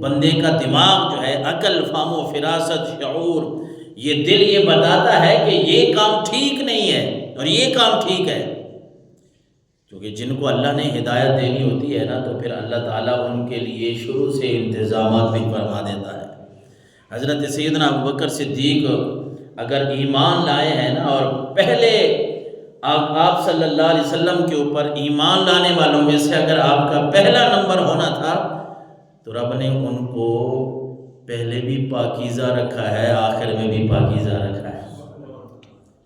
بندے کا دماغ جو ہے، عقل، فہم و فراست، شعور، یہ دل یہ بتاتا ہے کہ یہ کام ٹھیک نہیں ہے اور یہ کام ٹھیک ہے. کیونکہ جن کو اللہ نے ہدایت دینی ہوتی ہے نا، تو پھر اللہ تعالیٰ ان کے لیے شروع سے انتظامات بھی فرما دیتا ہے. حضرت سیدنا ابوبکر صدیق اگر ایمان لائے ہیں نا، اور پہلے آپ صلی اللہ علیہ وسلم کے اوپر ایمان لانے والوں میں سے اگر آپ کا پہلا نمبر ہونا تھا، تو رب نے ان کو پہلے بھی پاکیزہ رکھا ہے، آخر میں بھی پاکیزہ رکھا ہے.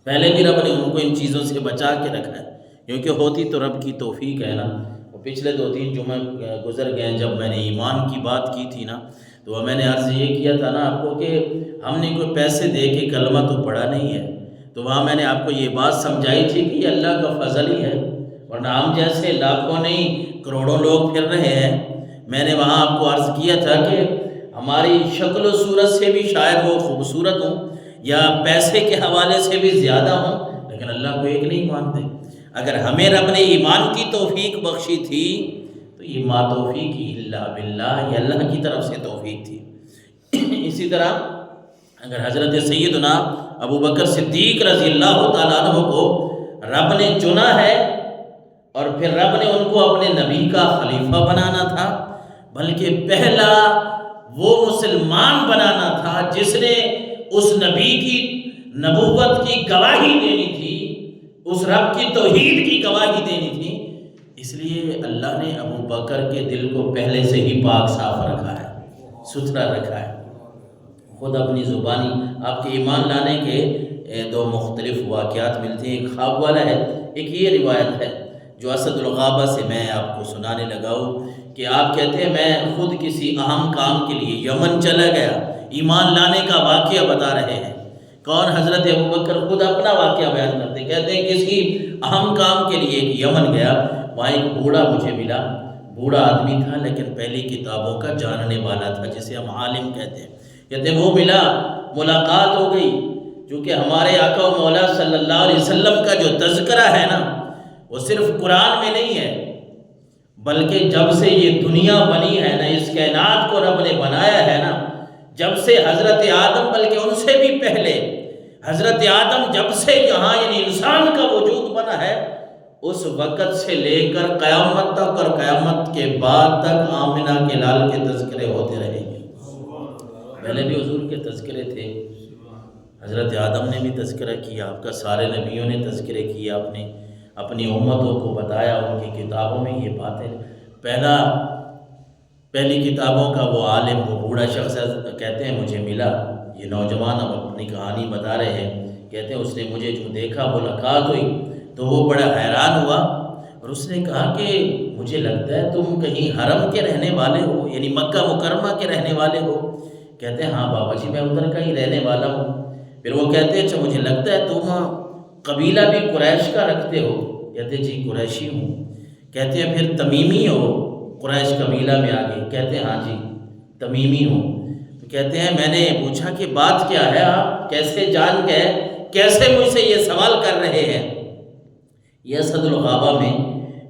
پہلے بھی رب نے ان کو ان چیزوں سے بچا کے رکھا ہے، کیونکہ ہوتی تو رب کی توفیق ہے نا. پچھلے 2-3 جمعے گزر گئے ہیں، جب میں نے ایمان کی بات کی تھی نا، تو میں نے عرض یہ کیا تھا نا آپ کو کہ ہم نے کوئی پیسے دے کے کلمہ تو پڑھا نہیں ہے. تو وہاں میں نے آپ کو یہ بات سمجھائی تھی کہ یہ اللہ کا فضل ہی ہے، ورنہ ہم جیسے لاکھوں نہیں کروڑوں لوگ پھر رہے ہیں. میں نے وہاں آپ کو عرض کیا تھا کہ ہماری شکل و صورت سے بھی شاید وہ خوبصورت ہوں، یا پیسے کے حوالے سے بھی زیادہ ہوں، لیکن اللہ کو ایک نہیں مانتے. اگر ہمیں رب نے ایمان کی توفیق بخشی تھی تو یہ ما توفیق الا باللہ، یہ اللہ کی طرف سے توفیق تھی. اسی طرح اگر حضرت سیدنا ابوبکر صدیق رضی اللہ تعالیٰ عنہ کو رب نے چنا ہے، اور پھر رب نے ان کو اپنے نبی کا خلیفہ بنانا تھا، بلکہ پہلا وہ مسلمان بنانا تھا جس نے اس نبی کی نبوت کی گواہی دینی تھی، اس رب کی توحید کی گواہی دینی تھی. اس لیے اللہ نے ابو بکر کے دل کو پہلے سے ہی پاک صاف رکھا ہے، ستھرا رکھا ہے. خود اپنی زبانی آپ کے ایمان لانے کے 2 مختلف واقعات ملتے ہیں. ایک خواب والا ہے، ایک یہ روایت ہے جو اسد الغابہ سے میں آپ کو سنانے لگا ہوں کہ آپ کہتے ہیں میں خود کسی اہم کام کے لیے یمن چلا گیا. ایمان لانے کا واقعہ بتا رہے ہیں. کون؟ حضرت ابوبکر خود اپنا واقعہ بیان کرتے، کہتے ہیں کسی اہم کام کے لیے ایک یمن گیا. وہاں ایک بوڑھا مجھے ملا، بوڑھا آدمی تھا لیکن پہلی کتابوں کا جاننے والا تھا، جسے ہم عالم کہتے ہیں. کہتے ہیں وہ ملا، ملاقات ہو گئی. چونکہ ہمارے آقا و مولا صلی اللہ علیہ وسلم کا جو تذکرہ ہے نا، وہ صرف قرآن میں نہیں ہے، بلکہ جب سے یہ دنیا بنی ہے نا، اس کائنات کو رب نے بنایا ہے نا، جب سے حضرت آدم، بلکہ ان سے بھی پہلے حضرت آدم جب سے یہاں یعنی انسان کا وجود بنا ہے، اس وقت سے لے کر قیامت تک اور قیامت کے بعد تک آمنہ کے لال کے تذکرے ہوتے رہیں گے. پہلے بھی حضور کے تذکرے تھے، حضرت آدم نے بھی تذکرہ کیا، آپ کا سارے نبیوں نے تذکرے کیے، آپ نے اپنی امتوں کو بتایا. ان کی کتابوں میں یہ باتیں، پہلی کتابوں کا وہ عالم، وہ بوڑھا شخص کہتے ہیں مجھے ملا. یہ نوجوان اب اپنی کہانی بتا رہے ہیں، کہتے ہیں اس نے مجھے جو دیکھا، ملاقات ہوئی تو وہ بڑا حیران ہوا، اور اس نے کہا کہ مجھے لگتا ہے تم کہیں حرم کے رہنے والے ہو، یعنی مکہ مکرمہ کے رہنے والے ہو. کہتے ہیں ہاں بابا جی میں ادھر کا ہی رہنے والا ہوں. پھر وہ کہتے ہیں اچھا مجھے لگتا ہے تم قبیلہ بھی قریش کا رکھتے ہو. کہتے ہیں جی قریشی ہوں. کہتے ہیں پھر تمیمی ہو، قریش قبیلہ میں آگے. کہتے ہیں ہاں جی تمیمی ہوں. تو کہتے ہیں میں نے پوچھا کہ بات کیا ہے، آپ کیسے جان گئے، کیسے مجھ سے یہ سوال کر رہے ہیں. یہ اسد الغابہ میں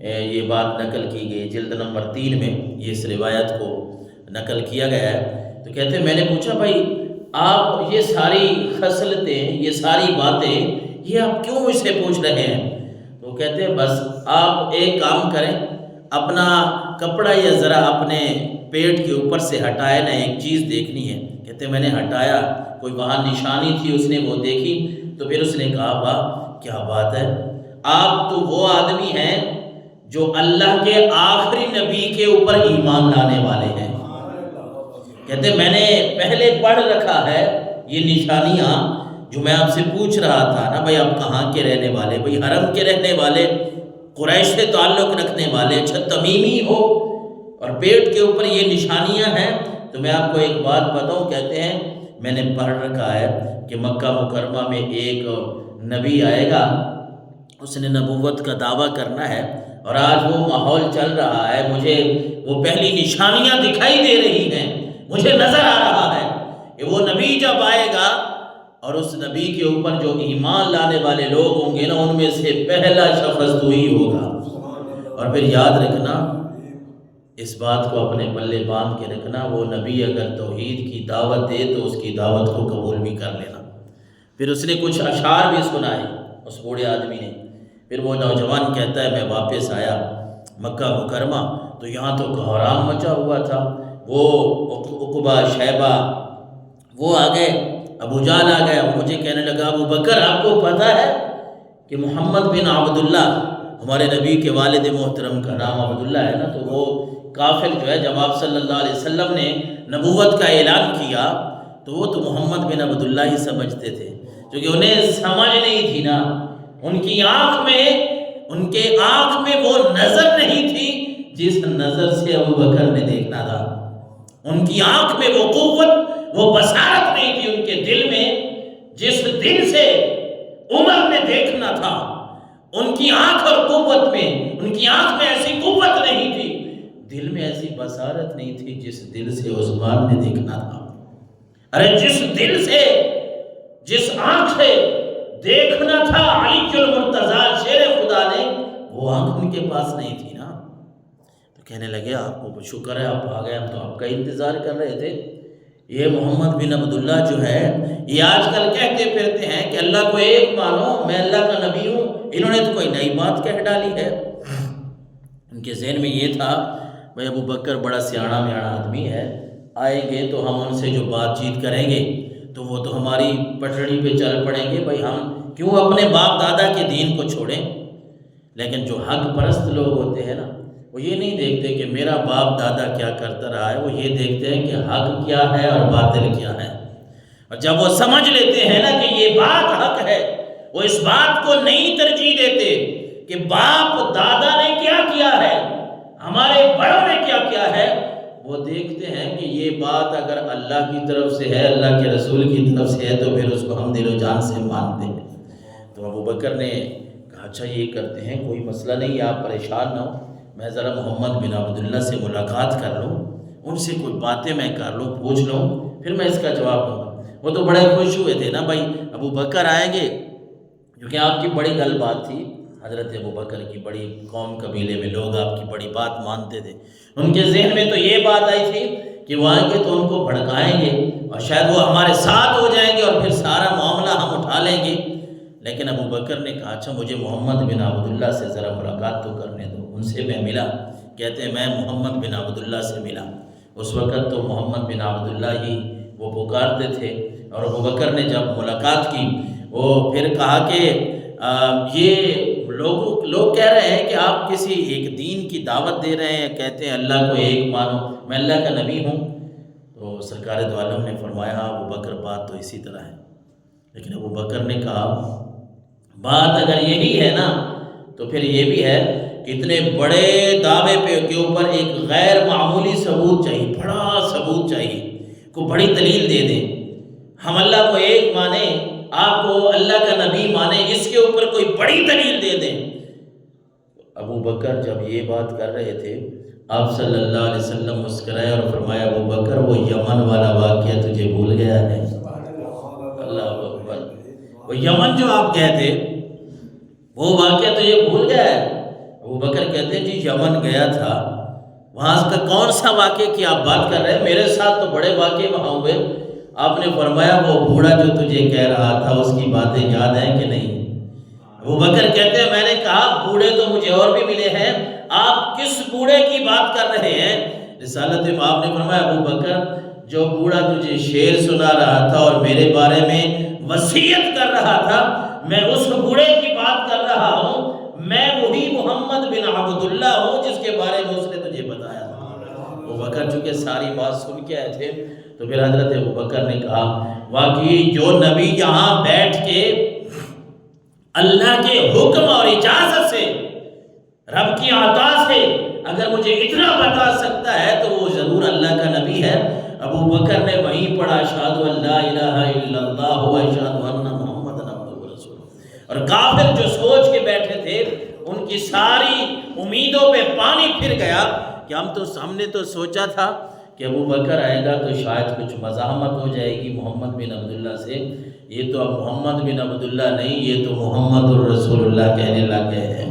یہ بات نقل کی گئی، جلد نمبر 3 میں یہ اس روایت کو نقل کیا گیا ہے. تو کہتے ہیں میں نے پوچھا بھائی آپ یہ ساری خصلتیں، یہ ساری باتیں یہ آپ کیوں مجھ سے پوچھ رہے ہیں؟ تو کہتے ہیں بس آپ ایک کام کریں، اپنا کپڑا یا ذرا اپنے پیٹ کے اوپر سے ہٹائے نا، ایک چیز دیکھنی ہے. کہتے ہیں میں نے ہٹایا، کوئی وہاں نشانی تھی، اس نے وہ دیکھی. تو پھر اس نے کہا واہ کیا بات ہے، آپ تو وہ آدمی ہیں جو اللہ کے آخری نبی کے اوپر ایمان لانے والے ہیں. کہتے ہیں میں نے پہلے پڑھ رکھا ہے یہ نشانیاں جو میں آپ سے پوچھ رہا تھا نا، بھائی آپ کہاں کے رہنے والے، بھائی حرم کے رہنے والے، قریش سے تعلق رکھنے والے، اچھا تمیمی ہو، اور پیٹ کے اوپر یہ نشانیاں ہیں. تو میں آپ کو ایک بات بتاؤں، کہتے ہیں میں نے پڑھ رکھا ہے کہ مکہ مکرمہ میں ایک نبی آئے گا، اس نے نبوت کا دعویٰ کرنا ہے، اور آج وہ ماحول چل رہا ہے، مجھے وہ پہلی نشانیاں دکھائی دے رہی ہیں، مجھے نظر آ رہا ہے کہ وہ نبی جب آئے گا اور اس نبی کے اوپر جو ایمان لانے والے لوگ ہوں گے نا، ان میں سے پہلا شخص تو ہی ہوگا. اور پھر یاد رکھنا اس بات کو اپنے پلے باندھ کے رکھنا، وہ نبی اگر توحید کی دعوت دے تو اس کی دعوت کو قبول بھی کر لینا۔ پھر اس نے کچھ اشعار بھی سنائے اس بوڑھے آدمی نے۔ پھر وہ نوجوان کہتا ہے میں واپس آیا مکہ مکرمہ تو یہاں تو کوہرام مچا ہوا تھا، وہ عقبہ شیبہ وہ آ گئے، ابو جہل آ گیا، مجھے کہنے لگا ابو بکر آپ کو پتہ ہے کہ محمد بن عبداللہ ہمارے نبی کے والد محترم کا نام عبداللہ ہے نا، تو وہ کافر جو ہے جب آپ صلی اللہ علیہ وسلم نے نبوت کا اعلان کیا تو وہ تو محمد بن عبداللہ ہی سمجھتے تھے، کیونکہ انہیں سمجھ نہیں تھی نا، ان کی آنکھ میں، ان کے آنکھ میں وہ نظر نہیں تھی جس نظر سے ابو بکر نے دیکھنا تھا، ان کی آنکھ میں وہ قوت، وہ بصارت نہیں تھی ان کے دل میں جس دل سے عمر نے دیکھنا تھا، ان کی آنکھ اور قوت میں، ان کی آنکھ میں ایسی قوت نہیں تھی، دل میں ایسی بصارت نہیں تھی جس دل سے عثمان نے دیکھنا تھا۔ ارے جس دل سے، جس آنکھ سے دیکھنا تھا علی المرتضیٰ شیر خدا نے، وہ آنکھ ان کے پاس نہیں تھی نا۔ تو کہنے لگے آپ کو شکر ہے آپ آ گئے، ہم تو آپ کا انتظار کر رہے تھے۔ یہ محمد بن عبداللہ جو ہے یہ آج کل کہتے پھرتے ہیں کہ اللہ کو ایک مانو، میں اللہ کا نبی ہوں، انہوں نے تو کوئی نئی بات کہہ ڈالی ہے۔ ان کے ذہن میں یہ تھا بھائی ابو بکر بڑا سیاڑا میاڑا آدمی ہے، آئیں گے تو ہم ان سے جو بات چیت کریں گے تو وہ تو ہماری پٹڑی پہ چل پڑیں گے، بھائی ہم کیوں اپنے باپ دادا کے دین کو چھوڑیں۔ لیکن جو حق پرست لوگ ہوتے ہیں نا، وہ یہ نہیں دیکھتے کہ میرا باپ دادا کیا کرتا رہا ہے، وہ یہ دیکھتے ہیں کہ حق کیا ہے اور باطل کیا ہے، اور جب وہ سمجھ لیتے ہیں نا کہ یہ بات حق ہے، وہ اس بات کو نہیں ترجیح دیتے کہ باپ دادا نے کیا کیا ہے، ہمارے بڑوں نے کیا کیا ہے، وہ دیکھتے ہیں کہ یہ بات اگر اللہ کی طرف سے ہے، اللہ کے رسول کی طرف سے ہے، تو پھر اس کو ہم دل و جان سے مانتے ہیں۔ تو ابو بکر نے کہا اچھا یہ کرتے ہیں، کوئی مسئلہ نہیں ہے، آپ پریشان نہ ہو، میں ذرا محمد بن عبداللہ سے ملاقات کر لوں، ان سے کوئی باتیں میں کر لوں، پوچھ لوں، پھر میں اس کا جواب دوں گا۔ وہ تو بڑے خوش ہوئے تھے نا بھائی ابو بکر آئیں گے، کیونکہ آپ کی بڑی گل بات تھی، حضرت ابو بکر کی بڑی قوم قبیلے میں لوگ آپ کی بڑی بات مانتے تھے، ان کے ذہن میں تو یہ بات آئی تھی کہ وہ آئیں گے تو ان کو بھڑکائیں گے اور شاید وہ ہمارے ساتھ ہو جائیں گے اور پھر سارا معاملہ ہم اٹھا لیں گے۔ لیکن ابو بکر نے کہا اچھا مجھے محمد بن عبداللہ سے ذرا ملاقات تو کرنے دو۔ ان سے میں ملا، کہتے ہیں میں محمد بن عبداللہ سے ملا، اس وقت تو محمد بن عبداللہ ہی وہ پکارتے تھے، اور ابو بکر نے جب ملاقات کی وہ پھر کہا کہ یہ لوگ کہہ رہے ہیں کہ آپ کسی ایک دین کی دعوت دے رہے ہیں، کہتے ہیں اللہ کو ایک مانو، میں اللہ کا نبی ہوں۔ تو سرکار دو عالم نے فرمایا ابو بکر بات تو اسی طرح ہے، لیکن ابو بکر نے کہا بات اگر یہی ہے نا تو پھر یہ بھی ہے کہ اتنے بڑے دعوے کے اوپر ایک غیر معمولی ثبوت چاہیے، بڑا ثبوت چاہیے، کو بڑی دلیل دے دیں، ہم اللہ کو ایک مانیں، آپ کو اللہ کا نبی مانیں، اس کے اوپر کوئی بڑی دلیل دے دیں۔ ابو بکر جب یہ بات کر رہے تھے آپ صلی اللہ علیہ وسلم مسکرائے اور فرمایا ابو بکر وہ یمن والا واقعہ تجھے بھول گیا ہے؟ اللہ اکبر، وہ یمن جو آپ گئے تھے وہ واقعہ تجھے بھول گیا ہے؟ ابو بکر کہتے ہیں جی یمن گیا تھا، وہاں کا کون سا واقعہ کی آپ بات کر رہے ہیں، میرے ساتھ تو بڑے واقعے وہاں ہوئے۔ آپ نے فرمایا وہ بوڑھا جو تجھے کہہ رہا تھا اس کی باتیں یاد ہیں کہ نہیں؟ ابو بکر کہتے ہیں میں نے کہا بوڑھے تو مجھے اور بھی ملے ہیں، آپ کس بوڑھے کی بات کر رہے ہیں؟ رسالت میں آپ نے فرمایا ابو بکر جو بوڑھا تجھے شعر سنا رہا تھا اور میرے بارے میں وصیت کر رہا تھا، میں اس بوڑھے کی بات کر رہا ہوں، میں وہی محمد بن عبداللہ ہوں جس کے بارے میں اس نے تجھے بتایا تھا۔ ابو بکر چونکہ ساری بات سن کے آئے تھے تو پھر حضرت ابو بکر نے کہا واقعی جو نبی یہاں بیٹھ کے اللہ کے حکم اور اجازت سے، رب کی عطا سے اگر مجھے اتنا بتا سکتا ہے تو وہ ضرور اللہ کا نبی ہے۔ ابو بکر نے وہیں پڑھا اشہد ان لا الہ الا اللہ و اشہد ان محمد عبدہ ورسولہ، اور کافر جو سوچ کے بیٹھے تھے ان کی ساری امیدوں پہ پانی پھر گیا کہ ہم نے تو سوچا تھا کہ ابو بکر آئے گا تو شاید کچھ مزاحمت ہو جائے گی محمد بن عبداللہ سے، یہ تو اب محمد بن عبداللہ نہیں، یہ تو محمد الرسول اللہ کہنے لگ گئے ہیں۔